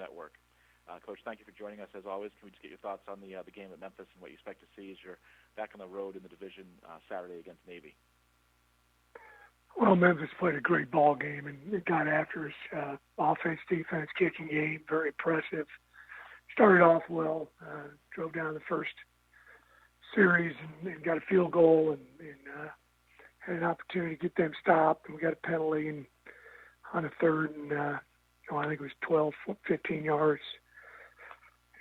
Network. Coach, thank you for joining us as always. Can we just get your thoughts on the game at Memphis and what you expect to see as you're back on the road in the division Saturday against Navy? Well, Memphis played a great ball game and it got after us. Offense, defense, kicking game, very impressive. Started off well, drove down the first series and got a field goal and had an opportunity to get them stopped. And we got a penalty on a third and I think it was 12, 15 yards.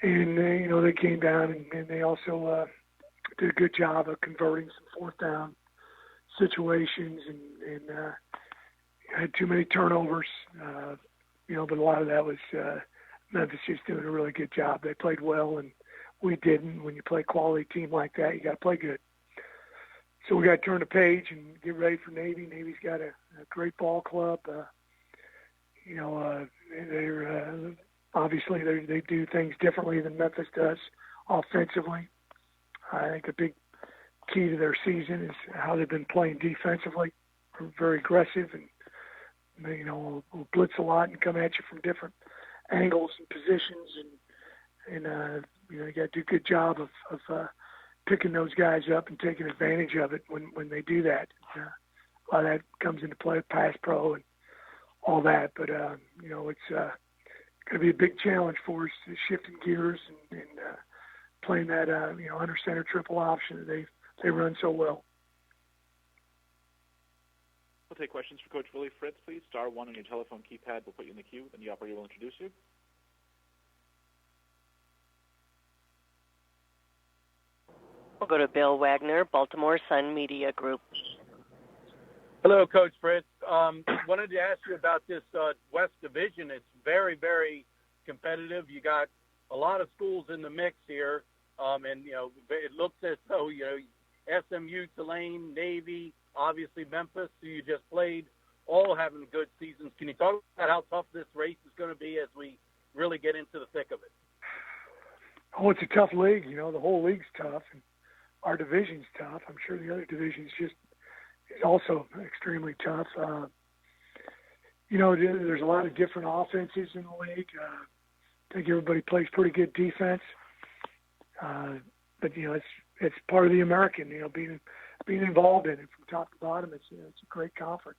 And, they came down and they also did a good job of converting some fourth down situations and had too many turnovers, but a lot of that was Memphis just doing a really good job. They played well and we didn't. When you play a quality team like that, you got to play good. So we got to turn the page and get ready for Navy. Navy's got a great ball club. They're obviously they do things differently than Memphis does offensively. I think a big key to their season is how they've been playing defensively. They're very aggressive and will blitz a lot and come at you from different angles and positions and you got to do a good job of picking those guys up and taking advantage of it when they do that. A lot of that comes into play, pass pro and all that. But it's going to be a big challenge for us, shifting gears and playing that under center triple option that they run so well. We'll take questions for Coach Willie. Fritz, please. *1 on your telephone keypad. We'll put you in the queue, and the operator will introduce you. We'll go to Bill Wagner, Baltimore Sun Media Group. Hello, Coach Fritz. Wanted to ask you about this West Division. It's very, very competitive. You got a lot of schools in the mix here, and it looks as though SMU, Tulane, Navy, obviously Memphis, who you just played, all having good seasons. Can you talk about how tough this race is going to be as we really get into the thick of it? Oh, it's a tough league. The whole league's tough, and our division's tough. I'm sure the other division's is also extremely tough. There's a lot of different offenses in the league. I think everybody plays pretty good defense. But it's part of the American. Being involved in it from top to bottom. It's a great conference.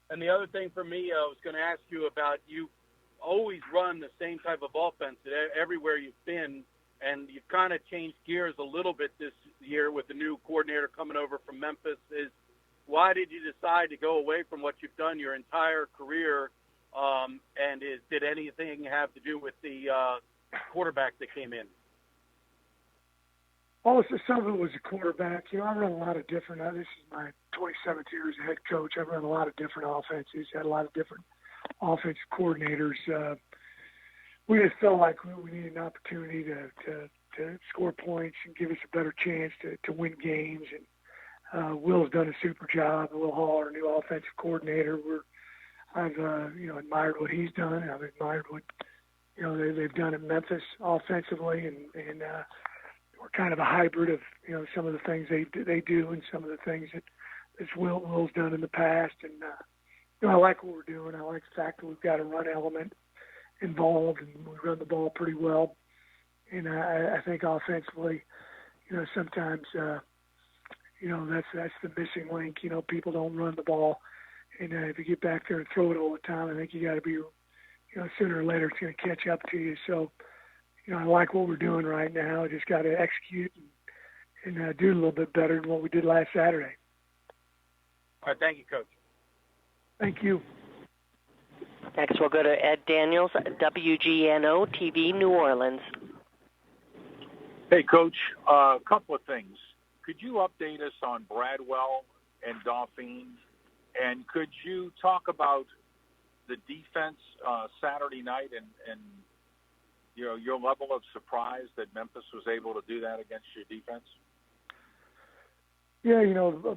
And the other thing for me, I was going to ask you about, you always run the same type of offense everywhere you've been, and you've kind of changed gears a little bit this year with the new coordinator coming over from Memphis. Why did you decide to go away from what you've done your entire career? Did anything have to do with the quarterback that came in? Well, some of it was the quarterback. I run a lot of different. This is my 27th year as a head coach. I've run a lot of different offenses. Had a lot of different offensive coordinators. We just felt like we needed an opportunity to score points and give us a better chance to win games. And Will's done a super job. Will Hall, our new offensive coordinator. I've admired what he's done. I've admired what they've done at Memphis offensively, and we're kind of a hybrid of some of the things they do and some of the things that Will's done in the past. And I like what we're doing. I like the fact that we've got a run element involved, and we run the ball pretty well. And I think offensively, sometimes that's the missing link. People don't run the ball, and if you get back there and throw it all the time, I think you got to be, sooner or later it's going to catch up to you. So, I like what we're doing right now. I just got to execute and do a little bit better than what we did last Saturday. All right, thank you, Coach. Thank you. Next, we'll go to Ed Daniels, WGNO TV, New Orleans. Hey, Coach, a couple of things. Could you update us on Bradwell and Dauphine? And could you talk about the defense Saturday night and your level of surprise that Memphis was able to do that against your defense? Yeah,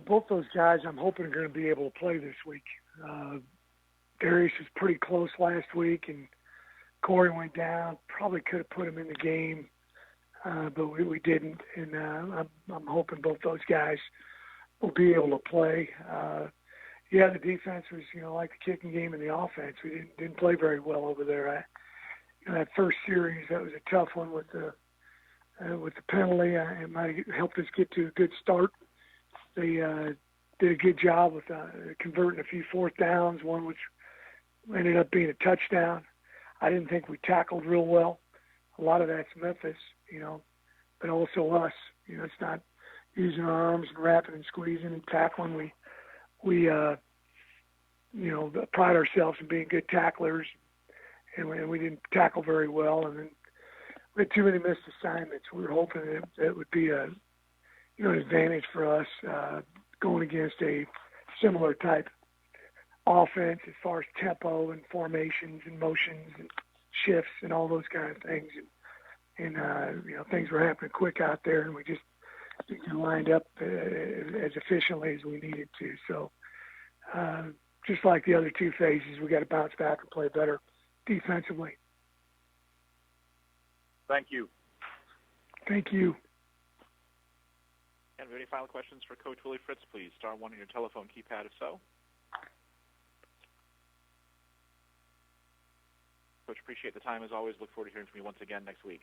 both those guys I'm hoping are going to be able to play this week. Darius was pretty close last week, and Corey went down. Probably could have put him in the game, but we didn't. And I'm hoping both those guys will be able to play. Yeah, the defense was, like the kicking game and the offense. We didn't play very well over there. That first series, that was a tough one with the penalty. It might have helped us get to a good start. They did a good job with converting a few fourth downs, one which ended up being a touchdown. I didn't think we tackled real well. A lot of that's Memphis, but also us. It's not using our arms and wrapping and squeezing and tackling. We pride ourselves in being good tacklers, and we didn't tackle very well. And then we had too many missed assignments. We were hoping that would be an advantage for us going against a similar type offense as far as tempo and formations and motions and shifts and all those kind of things. And things were happening quick out there, and we just lined up as efficiently as we needed to. So just like the other two phases, we got to bounce back and play better defensively. Thank you. Thank you. And any final questions for Coach Willie Fritz, please? Star 1 on your telephone keypad if so. Coach, appreciate the time as always. Look forward to hearing from you once again next week.